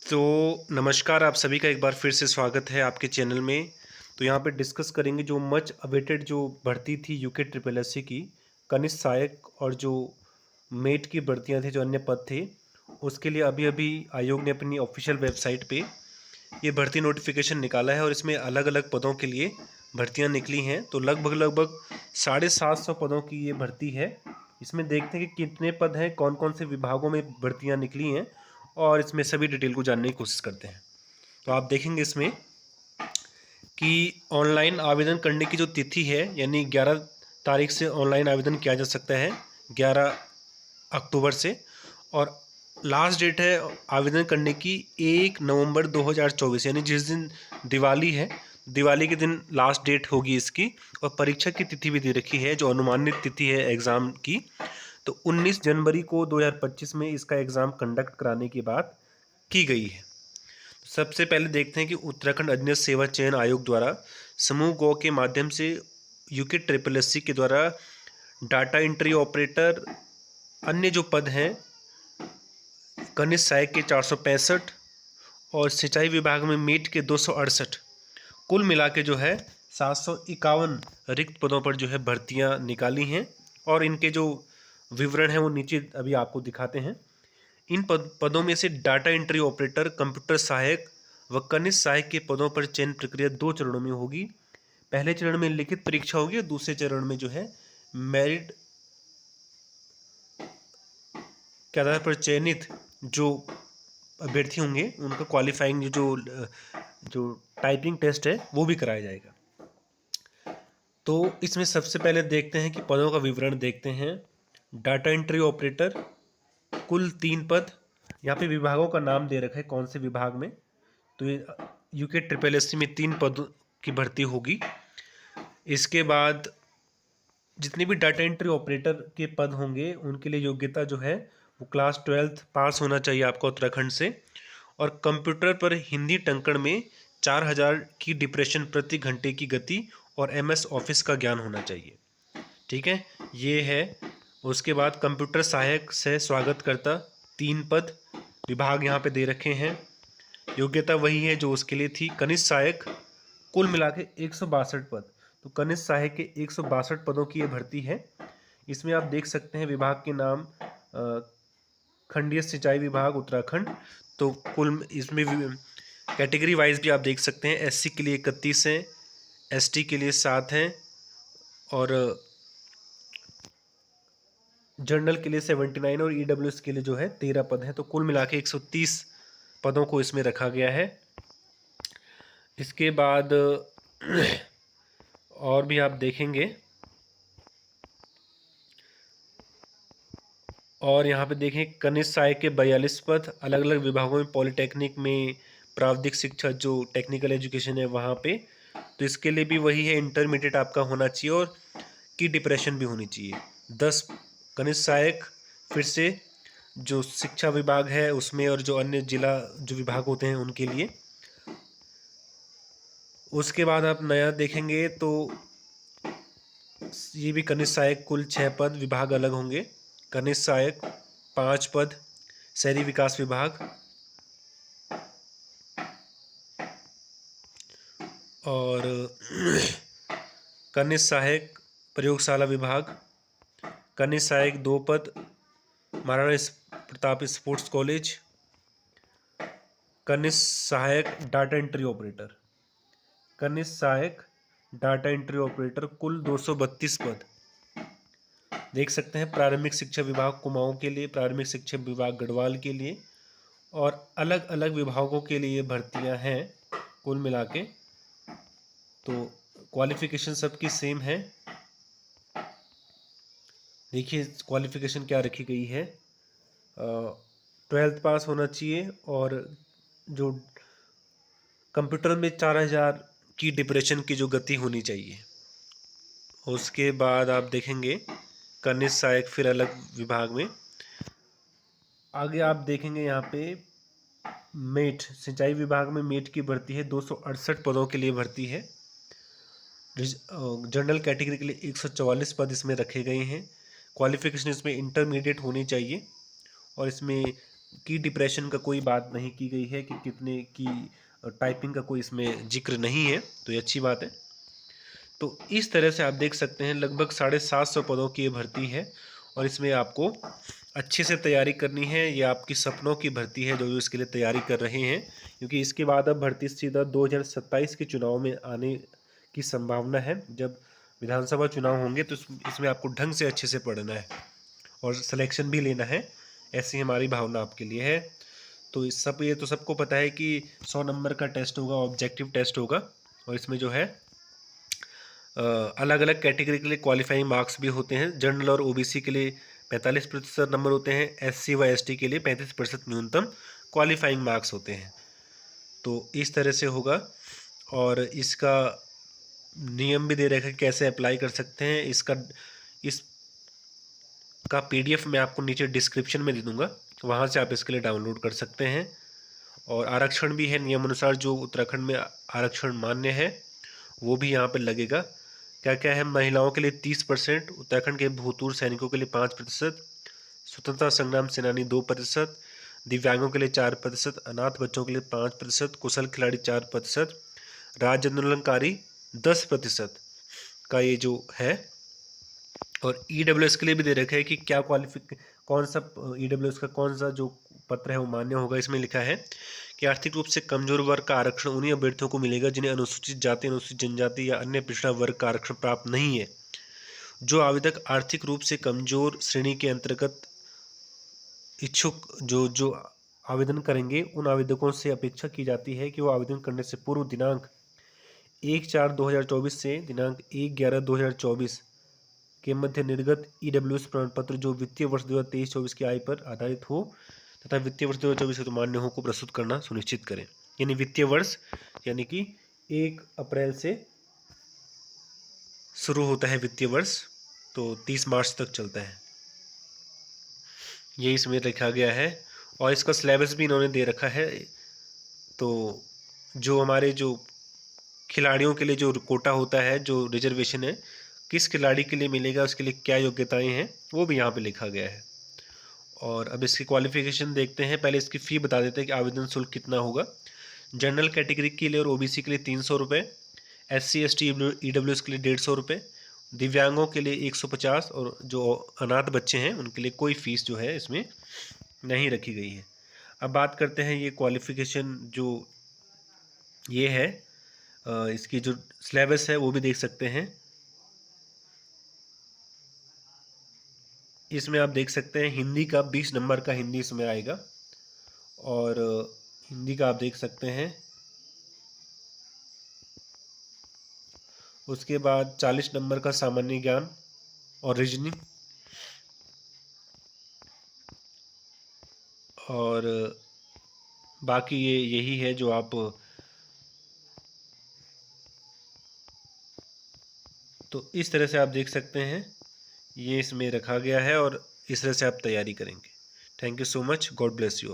तो नमस्कार, आप सभी का एक बार फिर से स्वागत है आपके चैनल में। तो यहाँ पे डिस्कस करेंगे जो मच अवेटेड जो भर्ती थी यूके ट्रिपल एस सी की कनिष्ठ सहायक और जो मेट की भर्तियाँ थी, जो अन्य पद थे, उसके लिए अभी अभी आयोग ने अपनी ऑफिशियल वेबसाइट पे ये भर्ती नोटिफिकेशन निकाला है और इसमें अलग अलग पदों के लिए भर्तियाँ निकली हैं। तो लगभग लगभग 750 पदों की ये भर्ती है। इसमें देखते हैं कि कितने पद हैं, कौन कौन से विभागों में भर्तियाँ निकली हैं, और इसमें सभी डिटेल को जानने की कोशिश करते हैं। तो आप देखेंगे इसमें कि ऑनलाइन आवेदन करने की जो तिथि है, यानी 11 तारीख से ऑनलाइन आवेदन किया जा सकता है, 11 अक्टूबर से। और लास्ट डेट है आवेदन करने की 1 नवंबर 2024, यानी जिस दिन दिवाली है, दिवाली के दिन लास्ट डेट होगी इसकी। और परीक्षा की तिथि भी दे रखी है, जो अनुमानित तिथि है एग्ज़ाम की, तो 19 जनवरी को 2025 में इसका एग्ज़ाम कंडक्ट कराने की बात की गई है। सबसे पहले देखते हैं कि उत्तराखंड अधीनस्थ सेवा चयन आयोग द्वारा समूह गो के माध्यम से यूके ट्रिपल एस सी के द्वारा डाटा एंट्री ऑपरेटर, अन्य जो पद हैं कनिष्ठ सहायक के 465 और सिंचाई विभाग में मीट के 268, कुल मिला के जो है 751 रिक्त पदों पर जो है भर्तियां निकाली हैं। और इनके जो विवरण हैं वो नीचे अभी आपको दिखाते हैं। इन पदों में से डाटा एंट्री ऑपरेटर, कंप्यूटर सहायक व कनिष्ठ सहायक के पदों पर चयन प्रक्रिया 2 चरणों में होगी। पहले चरण में लिखित परीक्षा होगी और दूसरे चरण में जो है मेरिट के आधार पर चयनित जो अभ्यर्थी होंगे उनका क्वालिफाइंग जो जो टाइपिंग टेस्ट है वो भी कराया जाएगा। तो इसमें सबसे पहले देखते हैं कि पदों का विवरण देखते हैं। डाटा एंट्री ऑपरेटर, कुल 3 पद। यहाँ पे विभागों का नाम दे रखा है कौन से विभाग में। तो ये यूके ट्रिपल एस सी में 3 पद की भर्ती होगी। इसके बाद जितने भी डाटा एंट्री ऑपरेटर के पद होंगे उनके लिए योग्यता जो है वो क्लास 12th पास होना चाहिए आपको उत्तराखंड से। और कंप्यूटर पर हिंदी टंकण में 4000 की डिप्रेशन प्रति घंटे की गति और एमएस ऑफिस का ज्ञान होना चाहिए। ठीक है, ये है। उसके बाद कंप्यूटर सहायक से स्वागतकर्ता, 3 पद विभाग यहाँ पे दे रखे हैं। योग्यता वही है जो उसके लिए थी। कनिष्ठ सहायक, कुल मिला के 162 पद। तो कनिष्ठ सहायक के 162 पदों की ये भर्ती है। इसमें आप देख सकते हैं विभाग के नाम, खंडीय सिंचाई विभाग उत्तराखंड। तो कुल इसमें कैटेगरी वाइज भी आप देख सकते हैं। एससी के लिए 31 हैं, एसटी के लिए 7 हैं, और जनरल के लिए 79 और ईडब्ल्यूएस के लिए जो है 13 पद हैं। तो कुल मिला के 130 पदों को इसमें रखा गया है। इसके बाद और भी आप देखेंगे, और यहाँ पे देखें कनिष्ठ सहायक के 42 पद अलग अलग विभागों में, पॉलिटेक्निक में, प्राविधिक शिक्षा जो टेक्निकल एजुकेशन है वहाँ पे। तो इसके लिए भी वही है, इंटरमीडिएट आपका होना चाहिए और की डिप्रेशन भी होनी चाहिए। 10 कनिष्ठ सहायक फिर से जो शिक्षा विभाग है उसमें, और जो अन्य जिला जो विभाग होते हैं उनके लिए। उसके बाद आप नया देखेंगे तो ये भी कनिष्ठ सहायक, कुल 6 पद, विभाग अलग होंगे। कनिष्ठ सहायक 5 पद, शहरी विकास विभाग। और कनिष्ठ सहायक प्रयोगशाला विभाग। कनिष्ठ सहायक 2 पद, महाराणा प्रताप स्पोर्ट्स कॉलेज। कनिष्ठ सहायक डाटा एंट्री ऑपरेटर, कनिष्ठ सहायक डाटा एंट्री ऑपरेटर, कुल 232 पद। देख सकते हैं प्रारंभिक शिक्षा विभाग कुमाऊं के लिए, प्रारंभिक शिक्षा विभाग गढ़वाल के लिए, और अलग अलग विभागों के लिए भर्तियां हैं कुल मिला के। तो क्वालिफिकेशन सबकी सेम है। देखिए क्वालिफिकेशन क्या रखी गई है। 12th पास होना चाहिए, और जो कंप्यूटर में 4000 की डिप्रेशन की जो गति होनी चाहिए। उसके बाद आप देखेंगे कनिष्ठ सहायक फिर अलग विभाग में। आगे आप देखेंगे यहाँ पे मेट, सिंचाई विभाग में मेट की भर्ती है, 268 पदों के लिए भर्ती है। जनरल कैटेगरी के लिए 144 पद इसमें रखे गए हैं। क्वालिफिकेशन इसमें इंटरमीडिएट होनी चाहिए, और इसमें की डिप्रेशन का कोई बात नहीं की गई है कि कितने की टाइपिंग का कोई इसमें जिक्र नहीं है, तो ये अच्छी बात है। तो इस तरह से आप देख सकते हैं लगभग 750 पदों की ये भर्ती है और इसमें आपको अच्छे से तैयारी करनी है। ये आपकी सपनों की भर्ती है जो इसके लिए तैयारी कर रहे हैं, क्योंकि इसके बाद अब भर्ती सीधा 2027 के चुनाव में आने की संभावना है। जब विधानसभा चुनाव होंगे तो इसमें आपको ढंग से अच्छे से पढ़ना है और सिलेक्शन भी लेना है, ऐसी हमारी भावना आपके लिए है। तो ये तो सबको पता है कि 100 नंबर का टेस्ट होगा, ऑब्जेक्टिव टेस्ट होगा और इसमें जो है अलग अलग कैटेगरी के लिए क्वालिफाइंग मार्क्स भी होते हैं। जनरल और ओबीसी के लिए 45% नंबर होते हैं, एससी व एसटी के लिए 35% न्यूनतम क्वालिफाइंग मार्क्स होते हैं। तो इस तरह से होगा और इसका नियम भी दे रखा है कैसे अप्लाई कर सकते हैं। इसका पीडीएफ मैं आपको नीचे डिस्क्रिप्शन में दे दूँगा, वहाँ से आप इसके लिए डाउनलोड कर सकते हैं। और आरक्षण भी है नियम अनुसार, जो उत्तराखंड में आरक्षण मान्य है वो भी यहाँ पर लगेगा। क्या क्या है, महिलाओं के लिए 30%, उत्तराखंड के भूतपूर्व सैनिकों के लिए 5%, स्वतंत्रता संग्राम सेनानी 2%, दिव्यांगों के लिए 4%, अनाथ बच्चों के लिए 5%, कुशल खिलाड़ी 4%, राज्य आंदोलनकारी 10% का ये जो है। और ईडब्ल्यूएस के लिए भी दे रखा है कि क्या कौन सा ईडब्ल्यूएस का कौन सा जो पत्र है वो मान्य होगा। इसमें लिखा है कि आर्थिक रूप से कमजोर वर्ग का आरक्षण उन्हीं अभ्यर्थियों को मिलेगा जिन्हें अनुसूचित जाति, अनुसूचित जनजाति या अन्य पिछड़ा वर्ग का आरक्षण प्राप्त नहीं है। जो आवेदक आर्थिक रूप से कमजोर श्रेणी के अंतर्गत इच्छुक जो आवेदन करेंगे, उन आवेदकों से अपेक्षा की जाती है कि वो आवेदन करने से पूर्व दिनांक 1/4/2024 से दिनांक 1/11/2024 के मध्य निर्गत ईडब्ल्यूएस प्रमाण पत्र जो वित्तीय वर्ष 2023-24 की आय पर आधारित हो तथा वित्तीय वर्ष 2024 हेतु मान्य हो को प्रस्तुत करना सुनिश्चित करें। यानी वित्तीय वर्ष यानी कि 1 अप्रैल से शुरू होता है वित्तीय वर्ष, तो 30 मार्च तक चलता है, ये इसमें लिखा गया है। और इसका सिलेबस भी इन्होंने दे रखा है। तो जो हमारे जो खिलाड़ियों के लिए जो कोटा होता है, जो रिजर्वेशन है, किस खिलाड़ी के लिए मिलेगा, उसके लिए क्या योग्यताएं हैं, वो भी यहाँ पे लिखा गया है। और अब इसकी क्वालिफिकेशन देखते हैं। पहले इसकी फ़ी बता देते हैं कि आवेदन शुल्क कितना होगा। जनरल कैटेगरी के लिए और ओबीसी के लिए 300 रुपये, एससी एसटी ईडब्ल्यूएस के लिए 150 रुपये, दिव्यांगों के लिए 150 और जो अनाथ बच्चे हैं उनके लिए कोई फ़ीस जो है इसमें नहीं रखी गई है। अब बात करते हैं ये क्वालिफिकेशन जो ये है, इसकी जो सिलेबस है वो भी देख सकते हैं। इसमें आप देख सकते हैं हिंदी का 20 नंबर का हिंदी इसमें आएगा और हिंदी का आप देख सकते हैं। उसके बाद 40 नंबर का सामान्य ज्ञान और रीजनिंग और बाकी ये यही है जो आप, तो इस तरह से आप देख सकते हैं ये इसमें रखा गया है और इस तरह से आप तैयारी करेंगे। Thank you so much, God bless you all.